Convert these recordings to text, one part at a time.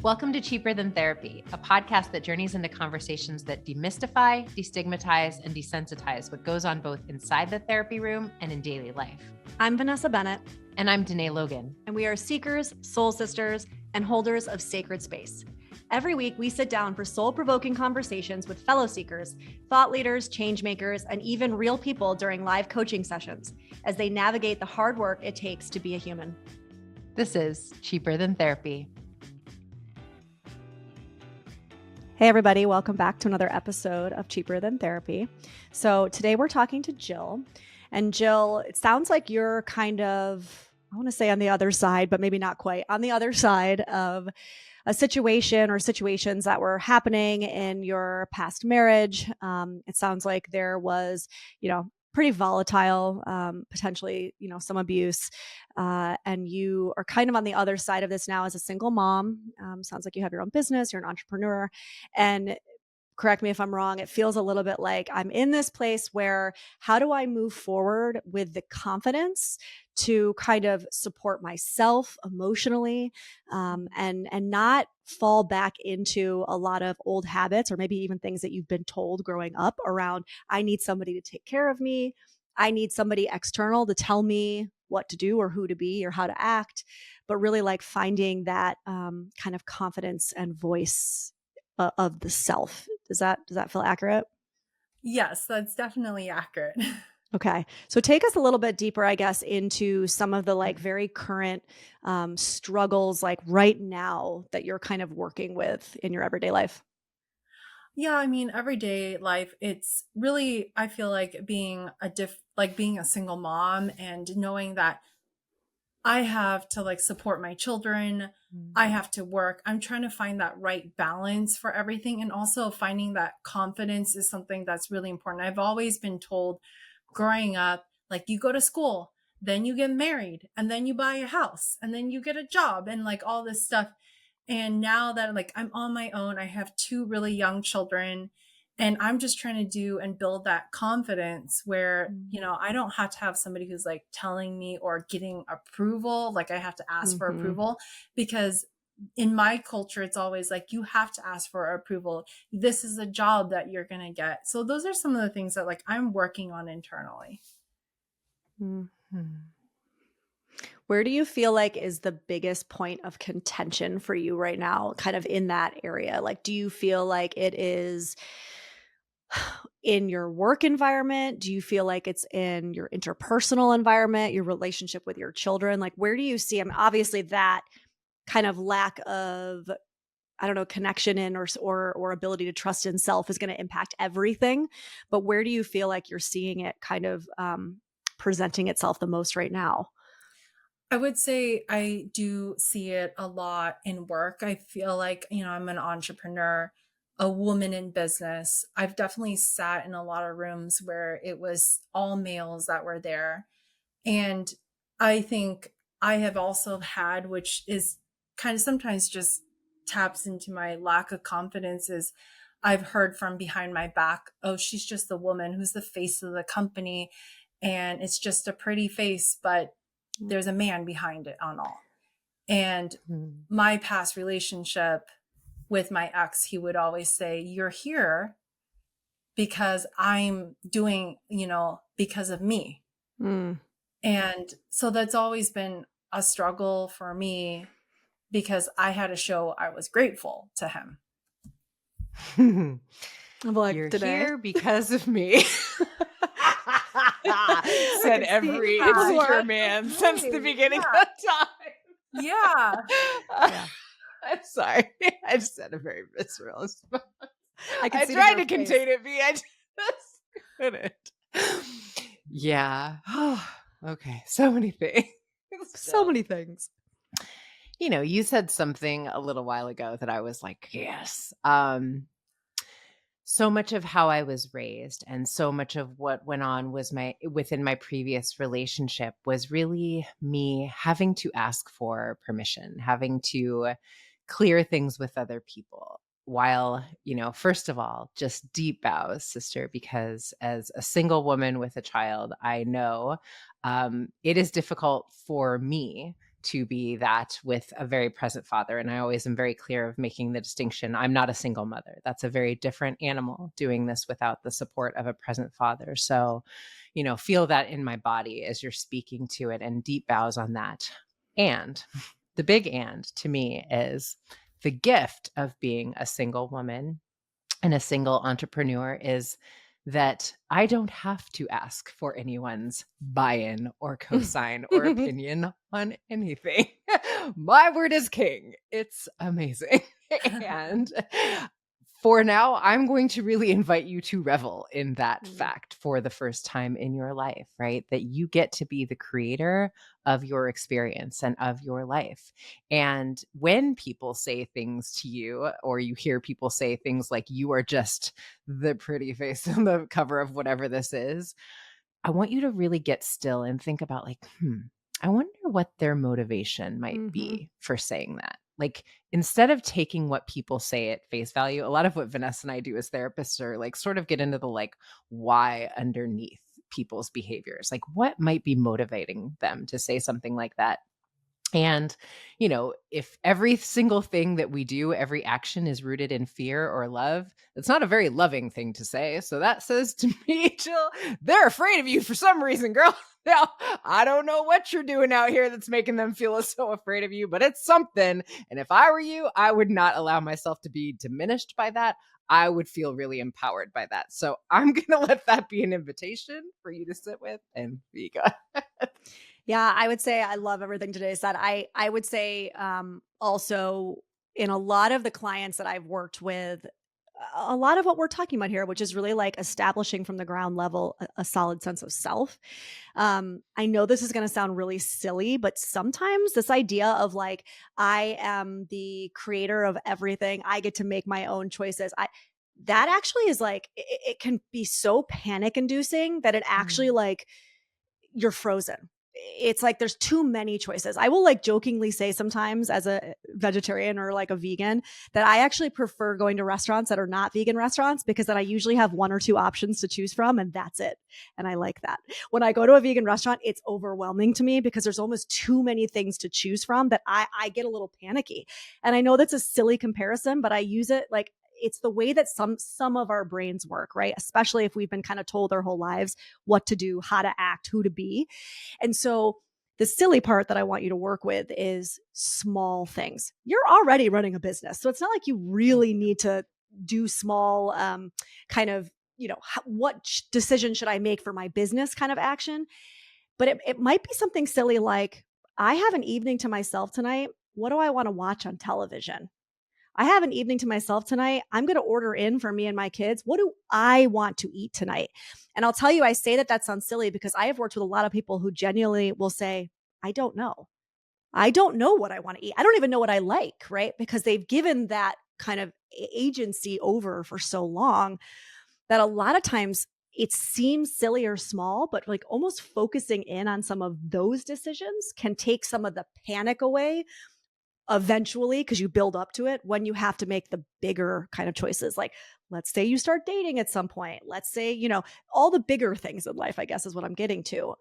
Welcome to Cheaper Than Therapy, a podcast that journeys into conversations that demystify, destigmatize, and desensitize what goes on both inside the therapy room and in daily life. I'm Vanessa Bennett. And I'm Danae Logan. And we are seekers, soul sisters, and holders of sacred space. Every week, we sit down for soul-provoking conversations with fellow seekers, thought leaders, change makers, and even real people during live coaching sessions as they navigate the hard work it takes to be a human. This is Cheaper Than Therapy. Hey, everybody. Welcome back to another episode of Cheaper Than Therapy. So today we're talking to Jill. And Jill, it sounds like you're kind of, I want to say on the other side, but maybe not quite, on the other side of a situation or situations that were happening in your past marriage. It sounds like there was, pretty volatile, potentially, some abuse. And you are kind of on the other side of this now as a single mom. Sounds like you have your own business, you're an entrepreneur. And correct me if I'm wrong, it feels a little bit like I'm in this place where how do I move forward with the confidence to kind of support myself emotionally and not fall back into a lot of old habits or maybe even things that you've been told growing up around, I need somebody to take care of me. I need somebody external to tell me what to do or who to be or how to act, but really like finding that kind of confidence and voice of the self. Does that feel accurate? Yes, that's definitely accurate. Okay. So take us a little bit deeper, I guess, into some of the like very current struggles like right now that you're kind of working with in your everyday life. Yeah, I mean, everyday life, it's really, I feel like being a single mom and knowing that I have to like support my children. I have to work. I'm trying to find that right balance for everything. And also finding that confidence is something that's really important. I've always been told growing up, like you go to school, then you get married, and then you buy a house, and then you get a job and like all this stuff. And now that like I'm on my own, I have two really young children. And I'm just trying to do and build that confidence where, I don't have to have somebody who's like telling me or getting approval. Like I have to ask for approval because in my culture, it's always like, you have to ask for approval. This is a job that you're going to get. So those are some of the things that like I'm working on internally. Where do you feel like is the biggest point of contention for you right now, kind of in that area? Like, do you feel like it is in your work environment? Do you feel like it's in your interpersonal environment, your relationship with your children? Like, where do you see, I mean, obviously that kind of lack of, I don't know, connection in or ability to trust in self is going to impact everything. But where do you feel like you're seeing it kind of presenting itself the most right now? I would say I do see it a lot in work. I feel like, I'm an entrepreneur, a woman in business. I've definitely sat in a lot of rooms where it was all males that were there. And I think I have also had, which is kind of sometimes just taps into my lack of confidence, is I've heard from behind my back, oh, she's just the woman who's the face of the company. And it's just a pretty face, but there's a man behind it on all. And my past relationship with my ex, he would always say, you're here because I'm doing, because of me. And so that's always been a struggle for me because I had to show I was grateful to him. I'm like, you're here because of me. Said every insecure man since the beginning of time. Yeah. I'm sorry. I just had a very visceral response. I tried to contain it, but I just couldn't. Yeah. Okay. So many things. So many things. You said something a little while ago that I was like, yes. So much of how I was raised and so much of what went on was within my previous relationship was really me having to ask for permission, having to clear things with other people. While, first of all, just deep bows, sister, because as a single woman with a child, I know it is difficult for me to be that with a very present father. And I always am very clear of making the distinction. I'm not a single mother. That's a very different animal doing this without the support of a present father. So, feel that in my body as you're speaking to it, and deep bows on that. And the big and to me is the gift of being a single woman and a single entrepreneur is that I don't have to ask for anyone's buy-in or cosign or opinion on anything. My word is king. It's amazing. And for now, I'm going to really invite you to revel in that fact for the first time in your life, right? That you get to be the creator of your experience and of your life. And when people say things to you, or you hear people say things like, you are just the pretty face on the cover of whatever this is, I want you to really get still and think about like, I wonder what their motivation might be for saying that. Like, instead of taking what people say at face value, a lot of what Vanessa and I do as therapists are like sort of get into the like why underneath people's behaviors. Like, what might be motivating them to say something like that? And, if every single thing that we do, every action is rooted in fear or love, it's not a very loving thing to say. So that says to me, Jill, they're afraid of you for some reason, girl. Now, I don't know what you're doing out here that's making them feel so afraid of you, but it's something. And if I were you, I would not allow myself to be diminished by that. I would feel really empowered by that. So I'm going to let that be an invitation for you to sit with and be good. Yeah, I would say I love everything today said. I would say also in a lot of the clients that I've worked with, a lot of what we're talking about here, which is really like establishing from the ground level a solid sense of self. I know this is going to sound really silly, but sometimes this idea of like, I am the creator of everything, I get to make my own choices. That actually is like, it can be so panic inducing that it actually like, you're frozen. It's like there's too many choices. I will like jokingly say sometimes as a vegetarian or like a vegan that I actually prefer going to restaurants that are not vegan restaurants because then I usually have one or two options to choose from and that's it. And I like that. When I go to a vegan restaurant, it's overwhelming to me because there's almost too many things to choose from that I get a little panicky. And I know that's a silly comparison, but I use it like it's the way that some of our brains work, right? Especially if we've been kind of told our whole lives what to do, how to act, who to be. And so the silly part that I want you to work with is small things. You're already running a business. So it's not like you really need to do small kind of, what decision should I make for my business kind of action? But it might be something silly like, I have an evening to myself tonight. What do I want to watch on television? I have an evening to myself tonight. I'm going to order in for me and my kids. What do I want to eat tonight? And I'll tell you, I say that sounds silly because I have worked with a lot of people who genuinely will say, I don't know. I don't know what I want to eat. I don't even know what I like, right? Because they've given that kind of agency over for so long that a lot of times it seems silly or small, but like almost focusing in on some of those decisions can take some of the panic away eventually, because you build up to it when you have to make the bigger kind of choices. Like, let's say you start dating at some point. Let's say, all the bigger things in life, I guess is what I'm getting to.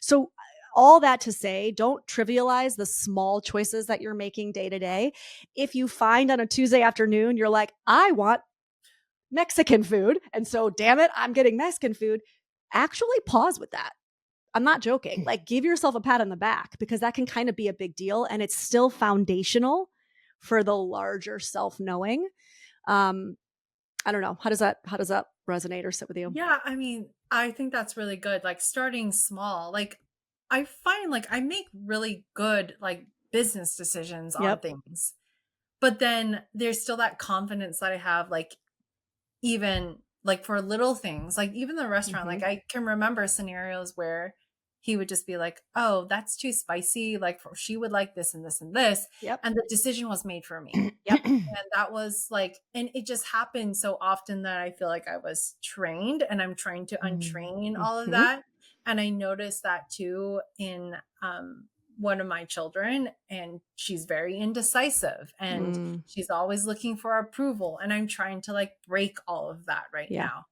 So all that to say, don't trivialize the small choices that you're making day to day. If you find on a Tuesday afternoon, you're like, I want Mexican food. And so, damn it, I'm getting Mexican food. Actually pause with that. I'm not joking. Like, give yourself a pat on the back because that can kind of be a big deal. And it's still foundational for the larger self knowing. I don't know. How does that resonate or sit with you? Yeah, I mean, I think that's really good. Like starting small. Like I find like I make really good like business decisions on Yep. things. But then there's still that confidence that I have like even like for little things, like even the restaurant, like I can remember scenarios where he would just be like, "Oh, that's too spicy. Like she would like this and this and this." Yep. And the decision was made for me. Yep. And that was like, and it just happened so often that I feel like I was trained and I'm trying to untrain all of that. And I noticed that too in one of my children, and she's very indecisive and she's always looking for approval. And I'm trying to like break all of that right Yeah. now.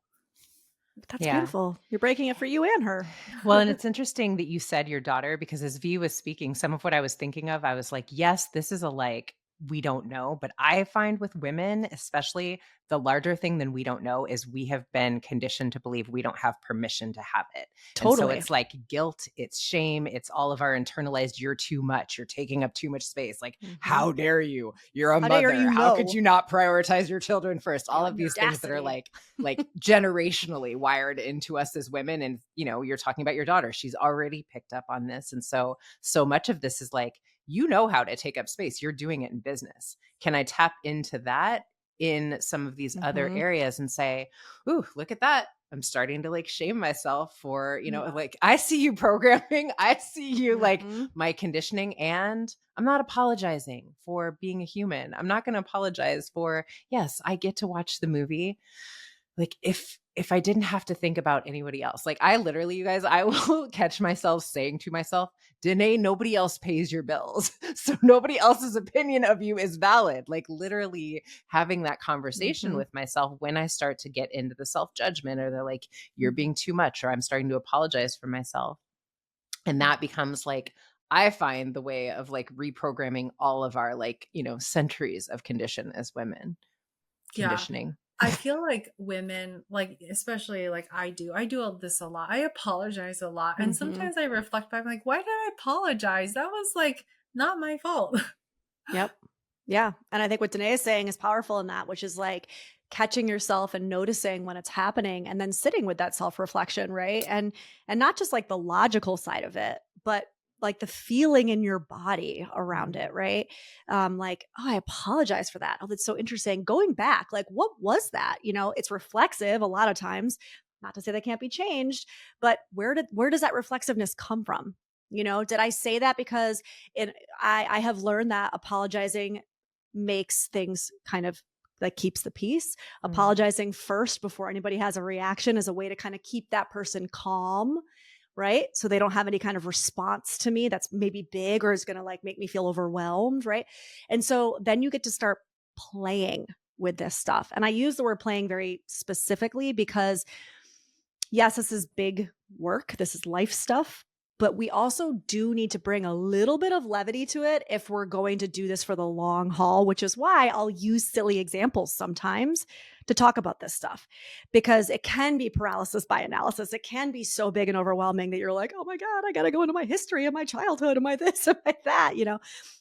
That's Yeah. beautiful. You're breaking it for you and her. Well, and it's interesting that you said your daughter, because as V was speaking, some of what I was thinking of, I was like, yes, this is a like, we don't know. But I find with women, especially, the larger thing than we don't know is we have been conditioned to believe we don't have permission to have it. And so Totally. it's like guilt, it's shame, it's all of our internalized, you're too much, you're taking up too much space. Like, Mhm. how dare you? You're a How dare mother. you How could know? you not prioritize your children first? The All of these things that are audacity. like generationally wired into us as women. And you're talking about your daughter, she's already picked up on this. And so much of this is like, how to take up space, you're doing it in business. Can I tap into that in some of these other Mhm. areas and say, ooh, look at that, I'm starting to like shame myself for, Yeah. like, I see you programming, I see you like Mhm. my conditioning, and I'm not apologizing for being a human. I'm not going to apologize for, yes, I get to watch the movie. Like, if I didn't have to think about anybody else, like, I literally, you guys, I will catch myself saying to myself, Danae, nobody else pays your bills. So nobody else's opinion of you is valid. Like, literally having that conversation Mhm. with myself when I start to get into the self-judgment, or they're like, you're Mhm. being too much, or I'm starting to apologize for myself. And that becomes like, I find the way of like reprogramming all of our like, centuries of Yeah. conditioning. I feel like women, like, especially like I do all this a lot. I apologize a lot. And Mhm. sometimes I reflect back, like, why did I apologize? That was like not my fault. Yep. Yeah. And I think what Danae is saying is powerful in that, which is like catching yourself and noticing when it's happening and then sitting with that self-reflection, right? And not just like the logical side of it, but like the feeling in your body around Mm. it, right? Like, oh, I apologize for that. Oh, that's so interesting. Going back, like, what was that? It's reflexive a lot of times. Not to say that can't be changed, but where does that reflexiveness come from? Did I say that because I have learned that apologizing makes things kind of like keeps the peace. Mm. Apologizing first before anybody has a reaction is a way to kind of keep that person calm, right? So they don't have any kind of response to me that's maybe big or is going to like make me feel overwhelmed, right? And so then you get to start playing with this stuff. And I use the word playing very specifically because yes, this is big work. This is life stuff, but we also do need to bring a little bit of levity to it if we're going to do this for the long haul, which is why I'll use silly examples sometimes to talk about this stuff because it can be paralysis by analysis. It can be so big and overwhelming that you're like, oh my God, I got to go into my history and my childhood and my this and my that.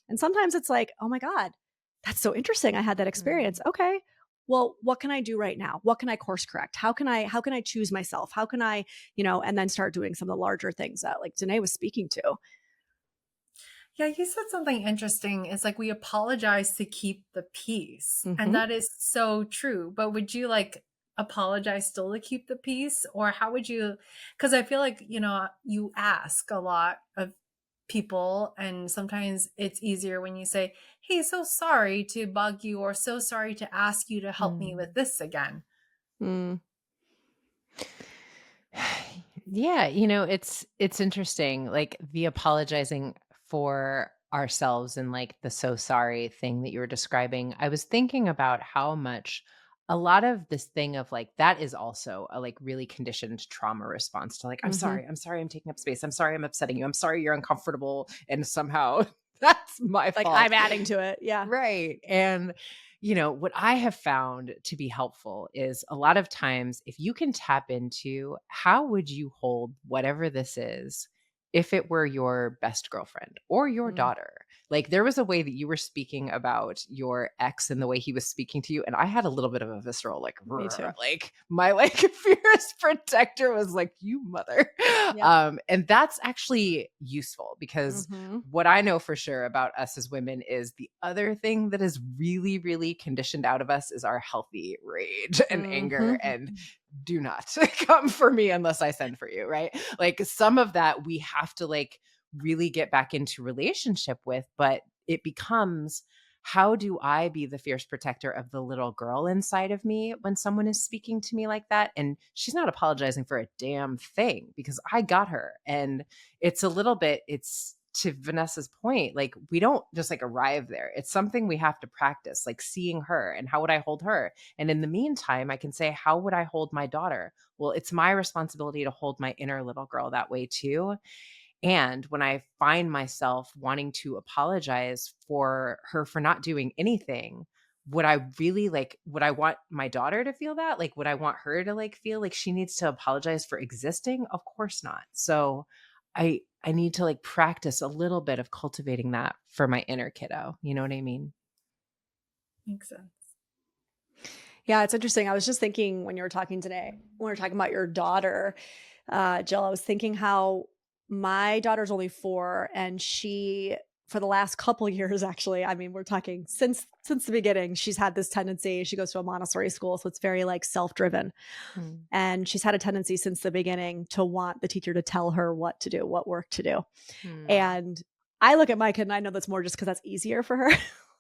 And sometimes it's like, oh my God, that's so interesting. I had that experience. Mm. Okay, well, what can I do right now? What can I course correct? How can I choose myself? How can I, and then start doing some of the larger things that like Danae was speaking to. Yeah, you said something interesting. It's like we apologize to keep the peace. And Mm-hmm. that is so true. But would you like apologize still to keep the peace? Or how would you? Because I feel like, you ask a lot of people, and sometimes it's easier when you say, hey, so sorry to bug you, or so sorry to ask you to help me with Mm. this again. Mm. Yeah, it's interesting, like the apologizing for ourselves and like the so sorry thing that you were describing. I was thinking about how much a lot of this thing of like that is also a like really conditioned trauma response to like, Mm-hmm. I'm sorry, I'm taking up space. I'm sorry, I'm upsetting you. I'm sorry you're uncomfortable. And somehow that's my Like fault. I'm adding to it. Yeah. Right. And, what I have found to be helpful is a lot of times if you can tap into how would you hold whatever this is if it were your best girlfriend or your Mm. daughter. Like there was a way that you were speaking about your ex and the way he was speaking to you. And I had a little bit of a visceral, like, Me too. like my like fierce protector was like, you mother. Yep. And that's actually useful because Mm-hmm. what I know for sure about us as women is the other thing that is really, really conditioned out of us is our healthy rage and Mm-hmm. anger. And do not come for me unless I send for you, right? Like some of that we have to like really get back into relationship with, but it becomes, how do I be the fierce protector of the little girl inside of me when someone is speaking to me like that? And she's not apologizing for a damn thing because I got her. And it's a little bit, it's to Vanessa's point, like we don't just like arrive there. It's something we have to practice, like seeing her and how would I hold her? And in the meantime, I can say, how would I hold my daughter? Well, it's my responsibility to hold my inner little girl that way too. And when I find myself wanting to apologize for her for not doing anything, would I really like, would I want my daughter to feel that? Like, would I want her to like feel like she needs to apologize for existing? Of course not. So I need to like practice a little bit of cultivating that for my inner kiddo. You know what I mean? Makes sense. Yeah, it's interesting. I was just thinking when you were talking today, when we were talking about your daughter, Jill, I was thinking how my daughter's only 4 and she for the last couple years actually, I mean, we're talking since the beginning, she's had this tendency. She goes to a Montessori school, so it's very like self-driven. Mm. And she's had a tendency since the beginning to want the teacher to tell her what to do, what work to do. Mm. And I look at my kid and I know that's more just because that's easier for her.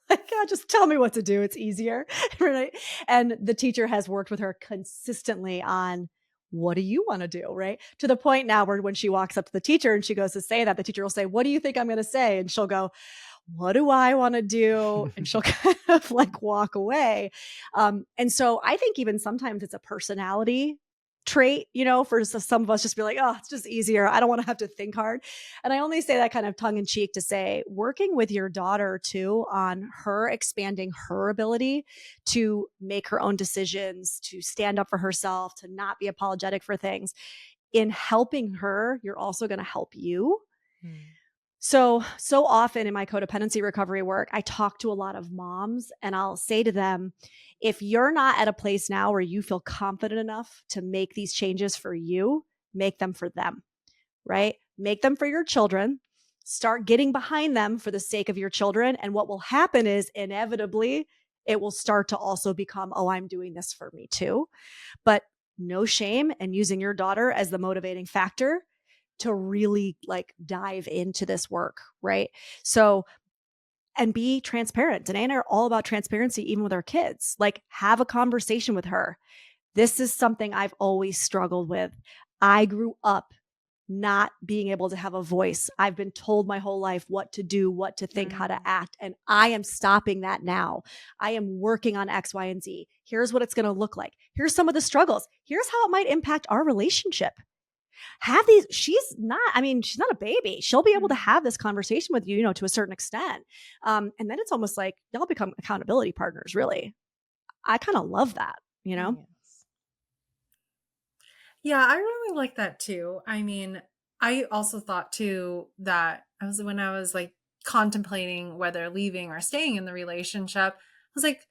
Like, "Yeah, just tell me what to do. It's easier." Right. And the teacher has worked with her consistently on what do you want to do? Right. To the point now where when she walks up to the teacher and she goes to say that, the teacher will say, "What do you think I'm going to say?" And she'll go, "What do I want to do?" And she'll kind of like walk away. And so I think even sometimes it's a personality trait, for some of us just be like, "Oh, it's just easier. I don't want to have to think hard." And I only say that kind of tongue in cheek to say, working with your daughter too on her expanding her ability to make her own decisions, to stand up for herself, to not be apologetic for things. In helping her, you're also going to help you. Mm. So often in my codependency recovery work, I talk to a lot of moms and I'll say to them, if you're not at a place now where you feel confident enough to make these changes for you, make them for them, right? Make them for your children. Start getting behind them for the sake of your children. And what will happen is inevitably, it will start to also become, oh, I'm doing this for me too. But no shame and using your daughter as the motivating factor to really like dive into this work, right? So, and be transparent. Danae and I are all about transparency, even with our kids. Like, have a conversation with her. This is something I've always struggled with. I grew up not being able to have a voice. I've been told my whole life what to do, what to think, how to Mm. act. And I am stopping that now. I am working on X, Y, and Z. Here's what it's going to look like. Here's some of the struggles. Here's how it might impact our relationship. Have these, she's not a baby. She'll be able to Mm. have this conversation with you, to a certain extent. And then it's almost like y'all become accountability partners, really. I kind of love that. Yes. Yeah, I really like that too. I mean, I also thought too that when I was like contemplating whether leaving or staying in the relationship, I was like,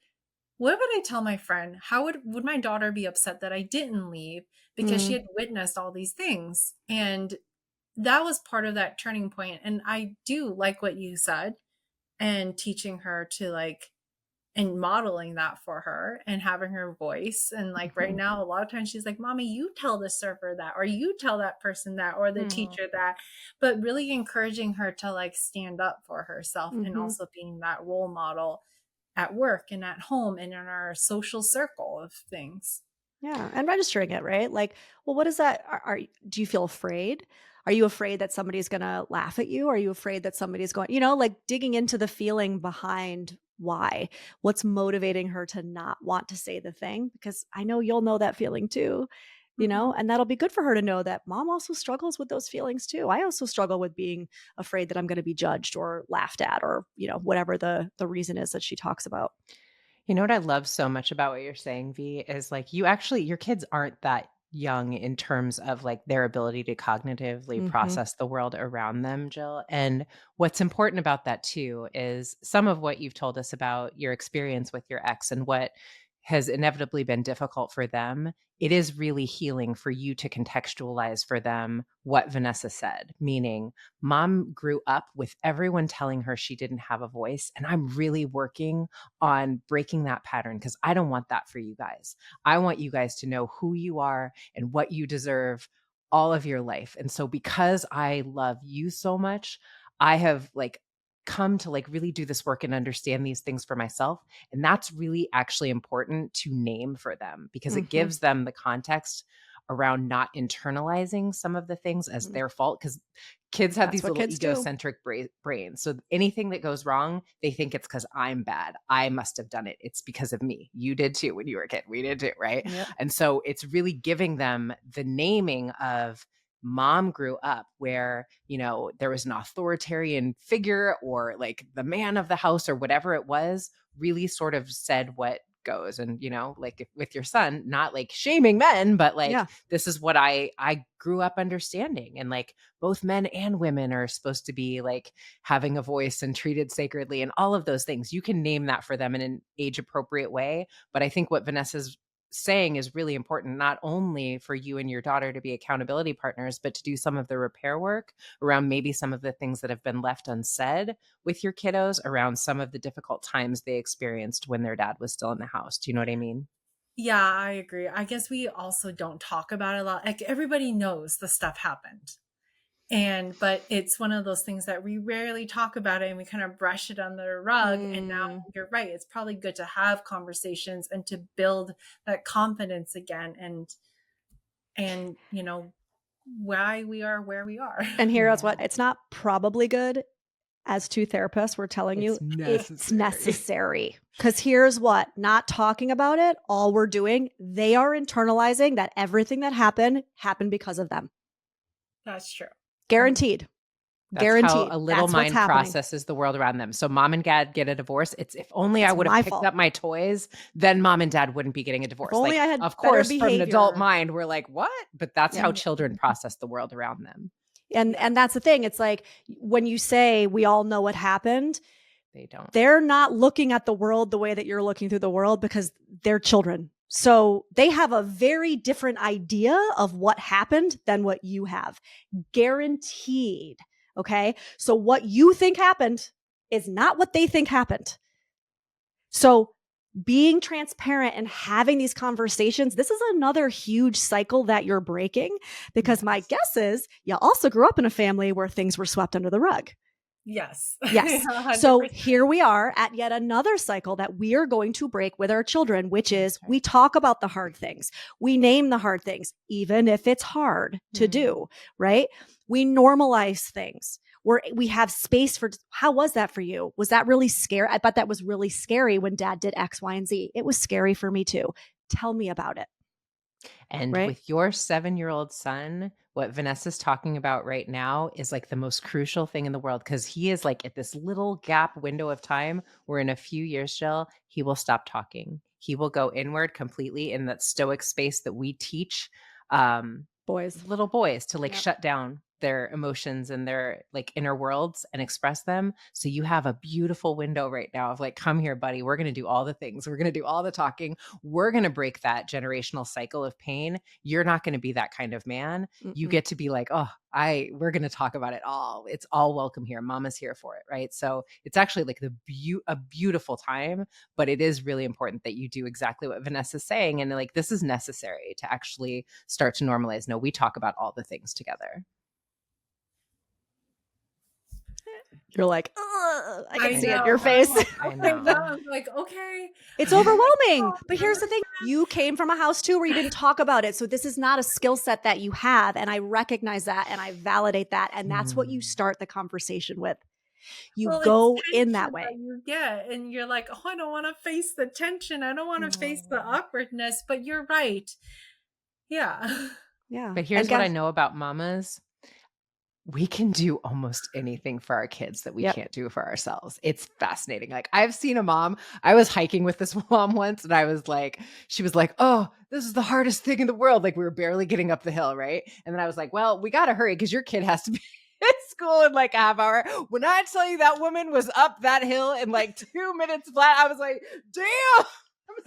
what would I tell my friend? How would my daughter be upset that I didn't leave because she Mm, had witnessed all these things? And that was part of that turning point. And I do like what you said and teaching her to like and modeling that for her and having her voice. And like right mhm, now, a lot of times she's like, Mommy, you tell the server that, or you tell that person that, or the Mm. teacher that, but really encouraging her to like stand up for herself and mhm. also being that role model at work and at home and in our social circle of things. Yeah, and registering it, right? Like, well, what is that? Do you feel afraid? Are you afraid that somebody's going to laugh at you? Are you afraid that somebody's going, like digging into the feeling behind why? What's motivating her to not want to say the thing? Because I know you'll know that feeling too, Mhm. and that'll be good for her to know that mom also struggles with those feelings too. I also struggle with being afraid that I'm going to be judged or laughed at or, whatever the reason is that she talks about. You know what I love so much about what you're saying, V, is like your kids aren't that young in terms of like their ability to cognitively Mhm. process the world around them, Jill. And what's important about that too is some of what you've told us about your experience with your ex and what has inevitably been difficult for them. It is really healing for you to contextualize for them what Vanessa said, meaning mom grew up with everyone telling her she didn't have a voice. And I'm really working on breaking that pattern because I don't want that for you guys. I want you guys to know who you are and what you deserve all of your life. And so because I love you so much, I have like come to like really do this work and understand these things for myself. And that's really actually important to name for them because it Mhm. gives them the context around not internalizing some of the things as their fault, because kids have That's these what little kids do. egocentric brains. So anything that goes wrong, they think it's because I'm bad. I must have done it. It's because of me. You did too when you were a kid. We did too, right? Yep. And so it's really giving them the naming of mom grew up where, there was an authoritarian figure, or like the man of the house or whatever it was, really sort of said what goes. And like with your son, not like shaming men, but like, Yeah. this is what I grew up understanding. And like both men and women are supposed to be like having a voice and treated sacredly and all of those things. You can name that for them in an age appropriate way. But I think what Vanessa's saying is really important, not only for you and your daughter to be accountability partners, but to do some of the repair work around maybe some of the things that have been left unsaid with your kiddos around some of the difficult times they experienced when their dad was still in the house. Do you know what I mean? Yeah, I agree. I guess we also don't talk about it a lot. Like everybody knows the stuff happened. But it's one of those things that we rarely talk about it, and we kind of brush it under the rug. And now you're right. It's probably good to have conversations and to build that confidence again, and why we are where we are. And here's what, it's not probably good. As two therapists, we're telling you it's necessary. Because here's what, not talking about it, all we're doing, they are internalizing that everything that happened because of them. That's true. Guaranteed. That's Guaranteed. how a little mind processes the world around them. So mom and dad get a divorce. It's if only I would have picked up my toys, then mom and dad wouldn't be getting a divorce. If only I had of course, better from an adult behavior. mind, we're like, what? But that's how children process the world around them. And that's the thing. It's like when you say we all know what happened, they don't. They're not looking at the world the way that you're looking through the world because they're children. So they have a very different idea of what happened than what you have. Guaranteed. Okay. So what you think happened is not what they think happened. So being transparent and having these conversations, this is another huge cycle that you're breaking, because my guess is you also grew up in a family where things were swept under the rug. Yes. Yes. So here we are at yet another cycle that we are going to break with our children, which is we talk about the hard things. We name the hard things, even if it's hard to do, right? We normalize things. We have space for, how was that for you? Was that really scary? I bet that was really scary when dad did X, Y, and Z. It was scary for me too. Tell me about it. And with your 7-year-old son, what Vanessa's talking about right now is like the most crucial thing in the world, because he is like at this little gap window of time where in a few years, Jill, he will stop talking. He will go inward completely in that stoic space that we teach little boys to like shut down their emotions and their like inner worlds and express them. So you have a beautiful window right now of like, come here, buddy. We're going to do all the things. We're going to do all the talking. We're going to break that generational cycle of pain. You're not going to be that kind of man. You get to be like, oh, we're going to talk about it all. It's all welcome here. Mama's here for it. Right. So it's actually like a beautiful time, but it is really important that you do exactly what Vanessa's saying. And like, this is necessary to actually start to normalize. No, we talk about all the things together. You're like, I can see it in your face. I know. I'm like, okay. It's overwhelming. But here's the thing. You came from a house too where you didn't talk about it. So this is not a skill set that you have. And I recognize that and I validate that. And that's what you start the conversation with. You go in that way. You get, and you're like, oh, I don't want to face the tension. I don't want to face the awkwardness. But you're right. Yeah. Yeah. But here's what I know about mamas. We can do almost anything for our kids that we can't do for ourselves. It's fascinating. Like I've seen a mom, I was hiking with this mom once and she was like, oh, this is the hardest thing in the world. Like we were barely getting up the hill. Right. And then I was like, well, we got to hurry because your kid has to be at school in like a half hour. When I tell you that woman was up that hill in like 2 minutes flat, I was like, damn.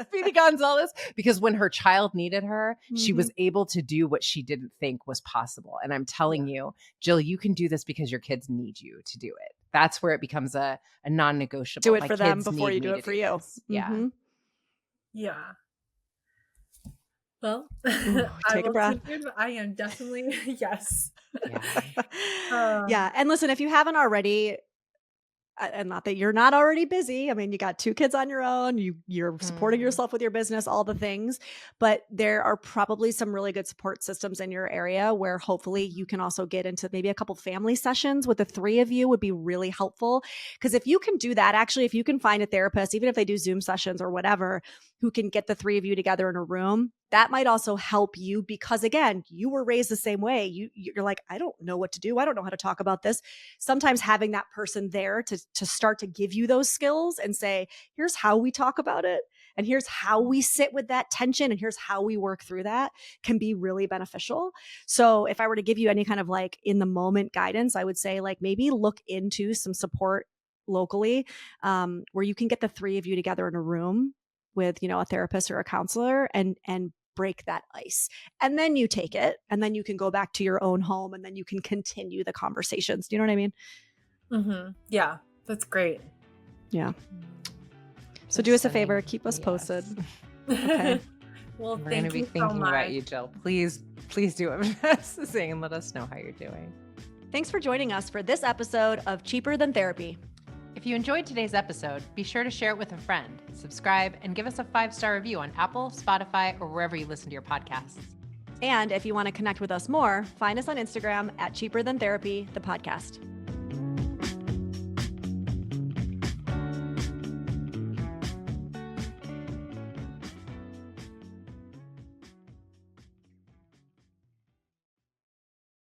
Speedy Gonzalez, because when her child needed her, she was able to do what she didn't think was possible. And I'm telling you, Jill, you can do this because your kids need you to do it. That's where it becomes a non-negotiable. Do it for them before you do it for you. Yeah. Yeah. Well, take a breath. I am definitely, yes. Yeah. And listen, if you haven't already, and not that you're not already busy. I mean, you got 2 kids on your own, you're supporting Mm. yourself with your business, all the things, but there are probably some really good support systems in your area where hopefully you can also get into maybe a couple family sessions with the 3 of you would be really helpful. Because if you can do that, actually, if you can find a therapist, even if they do Zoom sessions or whatever, who can get the 3 of you together in a room, that might also help you because again, you were raised the same way. You're like, I don't know what to do. I don't know how to talk about this. Sometimes having that person there to start to give you those skills and say, here's how we talk about it. And here's how we sit with that tension. And here's how we work through that can be really beneficial. So if I were to give you any kind of like in the moment guidance, I would say like maybe look into some support locally where you can get the 3 of you together in a room with, you know, a therapist or a counselor and break that ice. And then you take it and then you can go back to your own home and then you can continue the conversations. Do you know what I mean? Yeah, that's great. Yeah. So Just do us a sending- favor, keep us yes. posted. Okay. Well, We're going thank to be you so thinking about much. you, Jill. Please do what Vanessa's saying and let us know how you're doing. Thanks for joining us for this episode of Cheaper Than Therapy. If you enjoyed today's episode, be sure to share it with a friend, subscribe, and give us a 5-star review on Apple, Spotify, or wherever you listen to your podcasts. And if you want to connect with us more, find us on Instagram at Cheaper Than Therapy, the podcast.